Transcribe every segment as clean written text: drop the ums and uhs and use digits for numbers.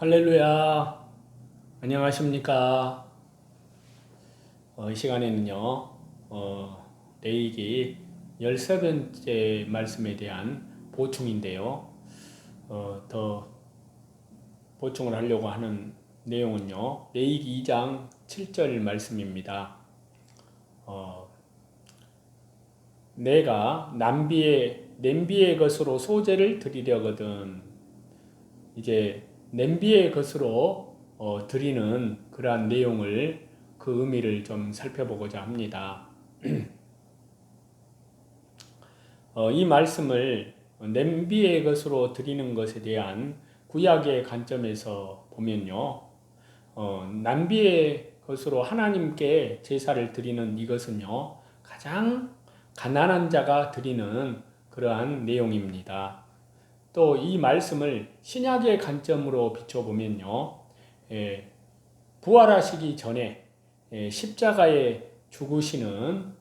할렐루야. 안녕하십니까. 이 시간에는요, 레위기 13번째 말씀에 대한 보충인데요. 더 보충을 하려고 하는 내용은요, 레위기 2장 7절 말씀입니다. 내가 냄비의 것으로 소제를 드리려거든. 이제 냄비의 것으로 드리는 그러한 내용을, 그 의미를 좀 살펴보고자 합니다. 이 말씀을 냄비의 것으로 드리는 것에 대한 구약의 관점에서 보면요, 냄비의 것으로 하나님께 제사를 드리는 이것은요, 가장 가난한 자가 드리는 그러한 내용입니다. 또 이 말씀을 신약의 관점으로 비춰보면요, 부활하시기 전에 십자가에 죽으시는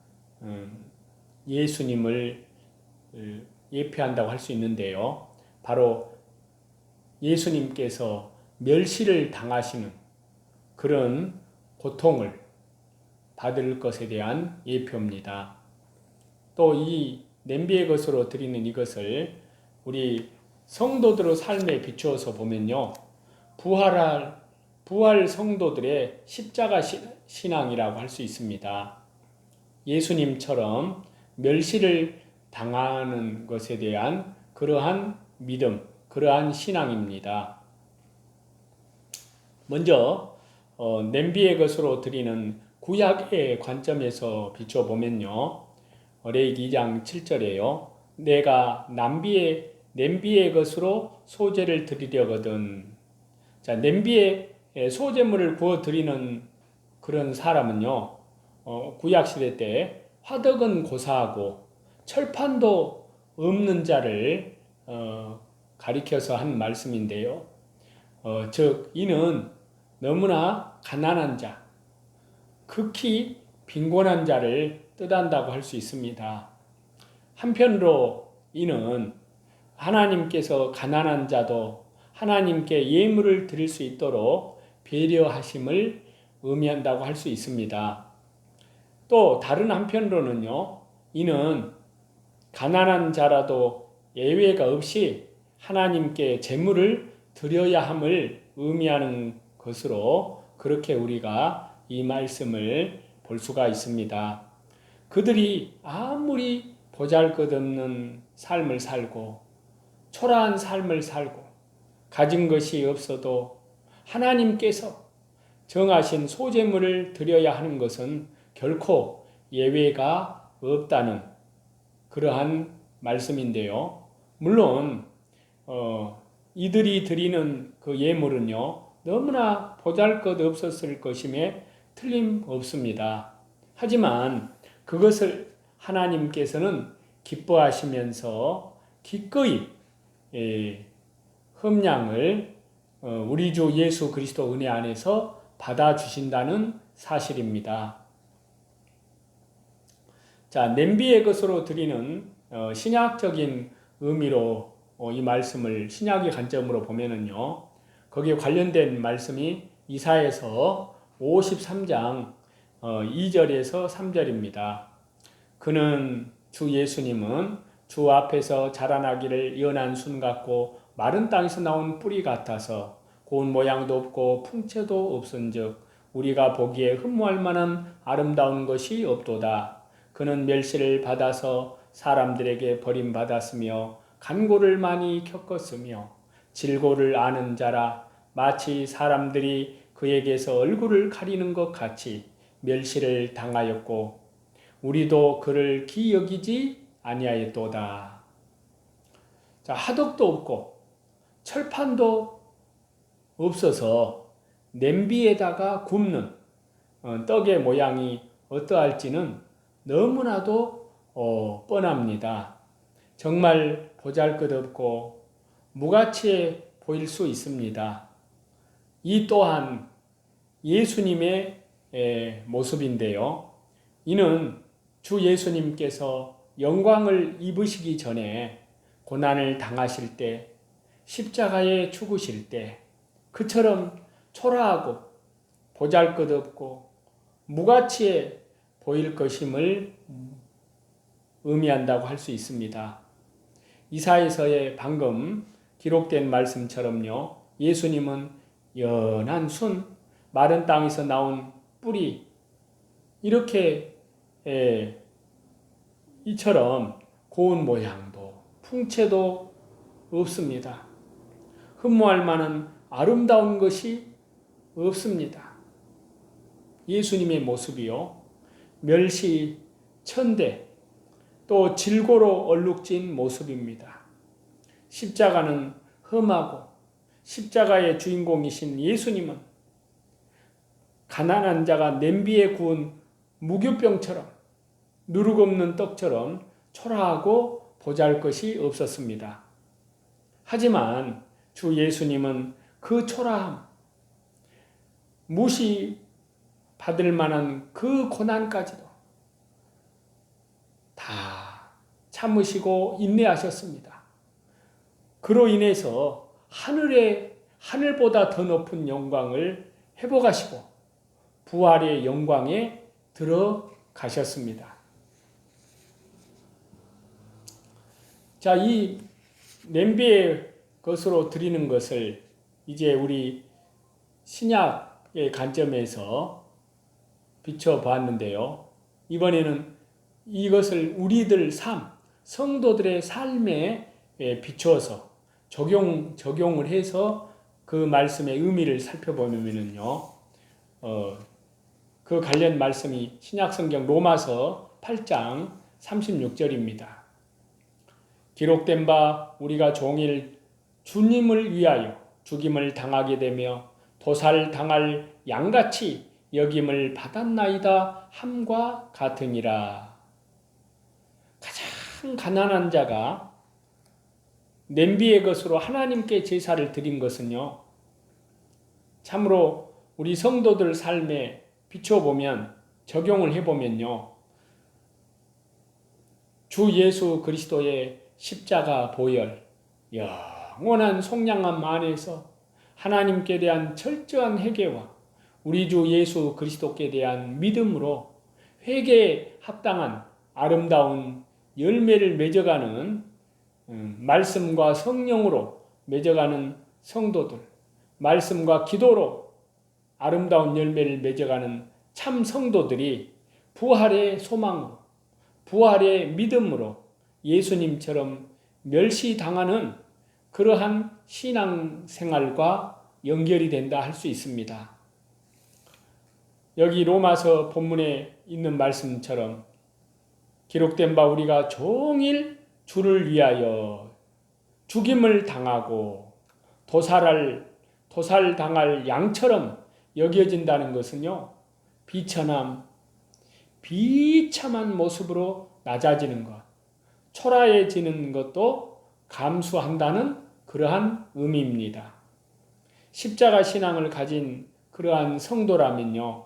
예수님을 예표한다고 할 수 있는데요. 바로 예수님께서 멸시를 당하시는 그런 고통을 받을 것에 대한 예표입니다. 또 이 냄비의 것으로 드리는 이것을 우리 성도들의 삶에 비추어서 보면요, 부활 성도들의 십자가 신앙이라고 할 수 있습니다. 예수님처럼 멸시를 당하는 것에 대한 그러한 믿음, 그러한 신앙입니다. 먼저 냄비의 것으로 드리는 구약의 관점에서 비춰보면요, 레위기 2장 7절에요. 내가 냄비의 것으로 소제를 드리려거든. 자, 냄비에 소제물을 구워 드리는 그런 사람은요, 구약시대 때 화덕은 고사하고 철판도 없는 자를 가리켜서 한 말씀인데요. 즉 이는 너무나 가난한 자, 극히 빈곤한 자를 뜻한다고 할 수 있습니다. 한편으로 이는 하나님께서 가난한 자도 하나님께 예물을 드릴 수 있도록 배려하심을 의미한다고 할 수 있습니다. 또 다른 한편으로는요, 이는 가난한 자라도 예외가 없이 하나님께 제물을 드려야 함을 의미하는 것으로 그렇게 우리가 이 말씀을 볼 수가 있습니다. 그들이 아무리 보잘것없는 삶을 살고 초라한 삶을 살고 가진 것이 없어도 하나님께서 정하신 소제물을 드려야 하는 것은 결코 예외가 없다는 그러한 말씀인데요. 물론 이들이 드리는 그 예물은요, 너무나 보잘것없었을 것임에 틀림없습니다. 하지만 그것을 하나님께서는 기뻐하시면서 기꺼이 흠량을 우리 주 예수 그리스도 은혜 안에서 받아주신다는 사실입니다. 자, 냄비의 것으로 드리는 신약적인 의미로 이 말씀을 신약의 관점으로 보면은요, 거기에 관련된 말씀이 이사야서 53장 2절에서 3절입니다. 그는 주 예수님은 주 앞에서 자라나기를 연한 순 같고 마른 땅에서 나온 뿌리 같아서 고운 모양도 없고 풍채도 없은즉 우리가 보기에 흠모할 만한 아름다운 것이 없도다. 그는 멸시를 받아서 사람들에게 버림받았으며 간고를 많이 겪었으며 질고를 아는 자라. 마치 사람들이 그에게서 얼굴을 가리는 것 같이 멸시를 당하였고 우리도 그를 기여기지 아니하였도다. 자, 화덕도 없고 철판도 없어서 냄비에다가 굽는 떡의 모양이 어떠할지는 너무나도 뻔합니다. 정말 보잘것없고 무가치해 보일 수 있습니다. 이 또한 예수님의 모습인데요. 이는 주 예수님께서 영광을 입으시기 전에 고난을 당하실 때, 십자가에 죽으실 때, 그처럼 초라하고 보잘것없고 무가치해 보일 것임을 의미한다고 할 수 있습니다. 이사야서에 방금 기록된 말씀처럼요. 예수님은 연한 순, 마른 땅에서 나온 뿌리, 이렇게 이처럼 고운 모양도 풍채도 없습니다. 흠모할 만한 아름다운 것이 없습니다. 예수님의 모습이요, 멸시천대, 또 질고로 얼룩진 모습입니다. 십자가는 험하고 십자가의 주인공이신 예수님은 가난한 자가 냄비에 구운 무교병처럼 누룩없는 떡처럼 초라하고 보잘것이 없었습니다. 하지만 주 예수님은 그 초라함, 무시받을 만한 그 고난까지도 다 참으시고 인내하셨습니다. 그로 인해서 하늘보다 더 높은 영광을 회복하시고 부활의 영광에 들어가셨습니다. 자, 이 냄비의 것으로 드리는 것을 이제 우리 신약의 관점에서 비춰보았는데요. 이번에는 이것을 우리들 삶, 성도들의 삶에 비추어서 적용을 해서 그 말씀의 의미를 살펴보면요. 그 관련 말씀이 신약성경 로마서 8장 36절입니다. 기록된 바 우리가 종일 주님을 위하여 죽임을 당하게 되며 도살당할 양같이 여김을 받았나이다 함과 같으니라. 가장 가난한 자가 냄비의 것으로 하나님께 제사를 드린 것은요, 참으로 우리 성도들 삶에 비춰보면, 적용을 해보면요, 주 예수 그리스도의 십자가 보혈, 영원한 속량함 안에서 하나님께 대한 철저한 회개와 우리 주 예수 그리스도께 대한 믿음으로 회개에 합당한 아름다운 열매를 맺어가는 말씀과 성령으로 맺어가는 성도들, 말씀과 기도로 아름다운 열매를 맺어가는 참 성도들이 부활의 소망으로, 부활의 믿음으로 예수님처럼 멸시당하는 그러한 신앙생활과 연결이 된다 할 수 있습니다. 여기 로마서 본문에 있는 말씀처럼 기록된 바 우리가 종일 주를 위하여 죽임을 당하고 도살당할 양처럼 여겨진다는 것은요, 비참한 모습으로 낮아지는 것, 초라해지는 것도 감수한다는 그러한 의미입니다. 십자가 신앙을 가진 그러한 성도라면요,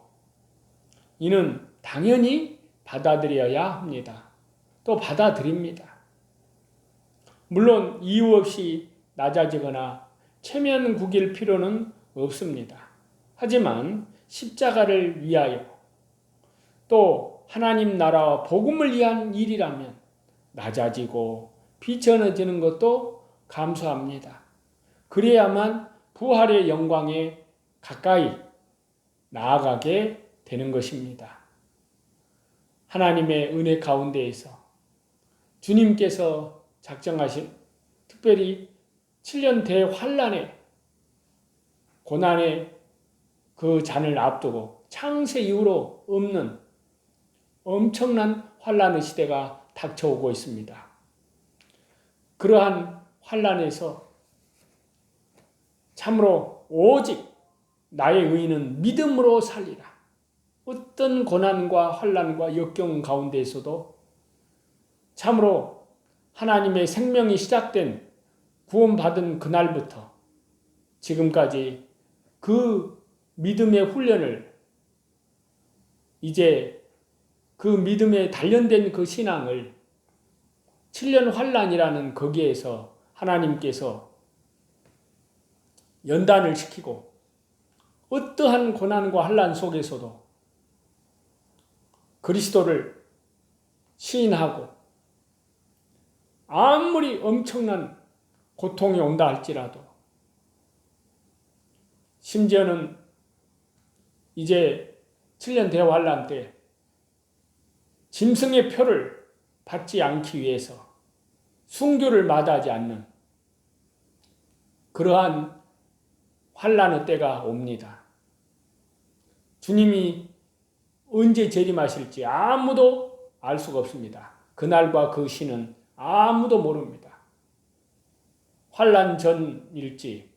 이는 당연히 받아들여야 합니다. 또 받아들입니다. 물론 이유 없이 낮아지거나 체면 구길 필요는 없습니다. 하지만 십자가를 위하여 또 하나님 나라와 복음을 위한 일이라면 낮아지고 비천해지는 것도 감수합니다. 그래야만 부활의 영광에 가까이 나아가게 되는 것입니다. 하나님의 은혜 가운데에서 주님께서 작정하신 특별히 7년 대환란의 고난의 그 잔을 앞두고 창세 이후로 없는 엄청난 환란의 시대가 닥쳐오고 있습니다. 그러한 환란에서 참으로 오직 나의 의인은 믿음으로 살리라. 어떤 고난과 환란과 역경 가운데에서도 참으로 하나님의 생명이 시작된 구원받은 그날부터 지금까지 그 믿음의 훈련을 이제 그 믿음에 단련된 그 신앙을 7년 환란이라는 거기에서 하나님께서 연단을 시키고 어떠한 고난과 환난 속에서도 그리스도를 시인하고 아무리 엄청난 고통이 온다 할지라도 심지어는 이제 7년 대환란 때 짐승의 표를 받지 않기 위해서 순교를 마다하지 않는 그러한 환란의 때가 옵니다. 주님이 언제 재림하실지 아무도 알 수가 없습니다. 그날과 그 시는 아무도 모릅니다. 환란 전일지,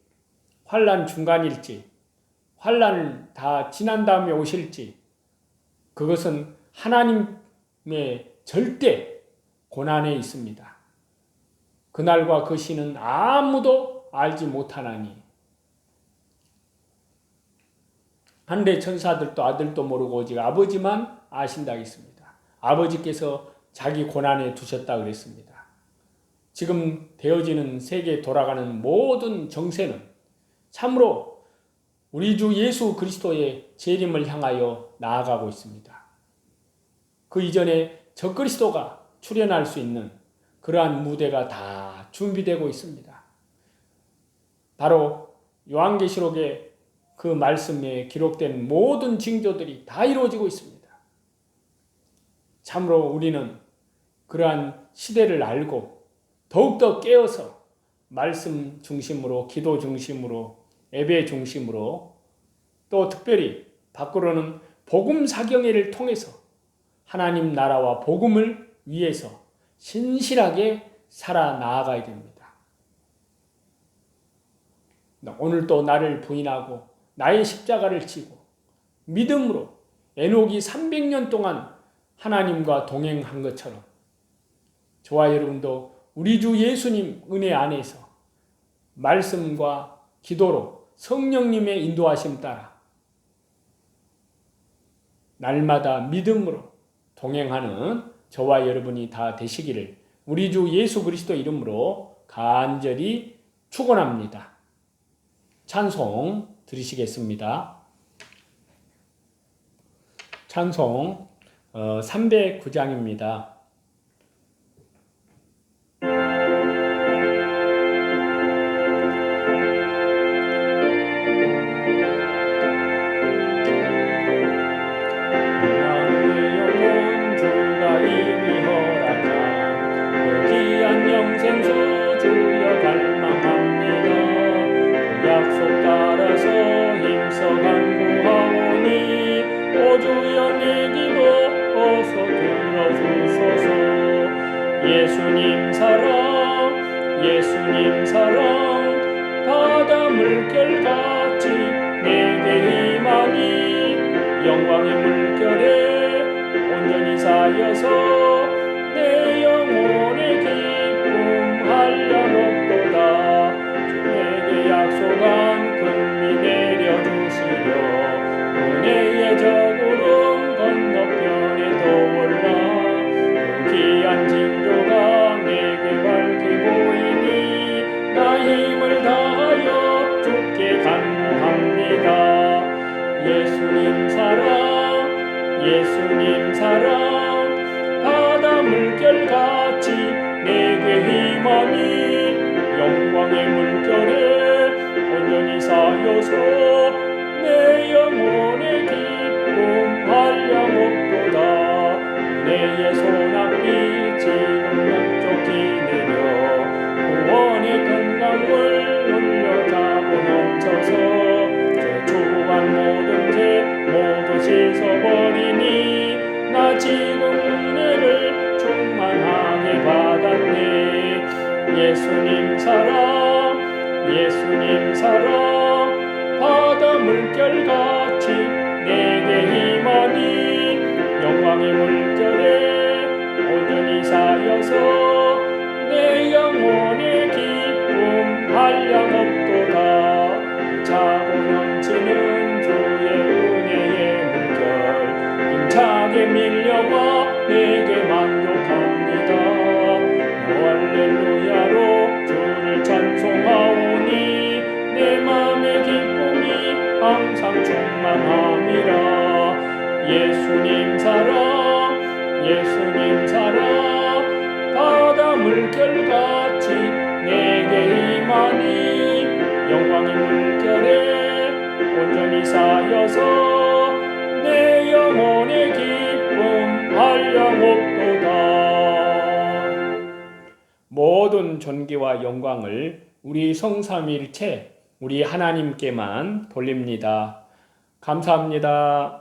환란 중간일지, 환란을 다 지난 다음에 오실지, 그것은 하나님의 절대 고난에 있습니다. 그날과 그 시는 아무도 알지 못하나니 하늘의 천사들도 아들도 모르고 오직 아버지만 아신다 했습니다. 아버지께서 자기 고난에 두셨다 그랬습니다. 지금 되어지는 세계에 돌아가는 모든 정세는 참으로 우리 주 예수 그리스도의 재림을 향하여 나아가고 있습니다. 그 이전에 적그리스도가 출현할 수 있는 그러한 무대가 다 준비되고 있습니다. 바로 요한계시록의 그 말씀에 기록된 모든 징조들이 다 이루어지고 있습니다. 참으로 우리는 그러한 시대를 알고 더욱더 깨어서 말씀 중심으로, 기도 중심으로, 예배 중심으로, 또 특별히 밖으로는 복음 사경회를 통해서 하나님 나라와 복음을 위해서 신실하게 살아 나아가야 됩니다. 오늘도 나를 부인하고 나의 십자가를 지고 믿음으로 에녹이 300년 동안 하나님과 동행한 것처럼 저와 여러분도 우리 주 예수님 은혜 안에서 말씀과 기도로 성령님의 인도하심 따라 날마다 믿음으로 동행하는 저와 여러분이 다 되시기를 우리 주 예수 그리스도 이름으로 간절히 축원합니다. 찬송 드리시겠습니다. 찬송 309장입니다. 예수님 사랑 예수님 사랑 바다 물결같이 내게 희망이 영광의 물결에 온전히 쌓여서 내 영혼의 기쁨 한량없도다. 주에게 약속한 금리 내려주시려 은혜의 저구름 건너편에 떠올라 그 귀한 징조가 내게 밝히 보이니 나 힘을 다하여 주께 간구합니다. 예수님 사랑 예수님 사랑 바다 물결같이 내게 희망이 영광의 물결에 온전히 쌓여서 내 영혼의 기쁨 한량없도다. 내의 손앞이 지금 왼쪽이 내려 구원의 큰 강물 흘려가고 넘쳐서 제 주한 모든 죄 모두 씻어버리니 나 지금 은혜를 충만하게 받았네. 예수님 사랑 예수님 사랑 바다 물결같이 내게 임하니 영광의 물결에 온전히 쌓여서 내 영혼의 기쁨 한량없도다. 차고 넘치는 주의 은혜의 물결 힘차게 밀려와 내게 만족합니다. 할렐루야로 주를 찬송하오니 내 맘에 항상 충만함이라. 예수님 사랑 예수님 사랑 바다 물결같이 내게 임하니 영광의 물결에 온전히 쌓여서 내 영혼의 기쁨 한량없도다. 모든 존귀와 영광을 우리 성삼위일체 우리 하나님께만 돌립니다. 감사합니다.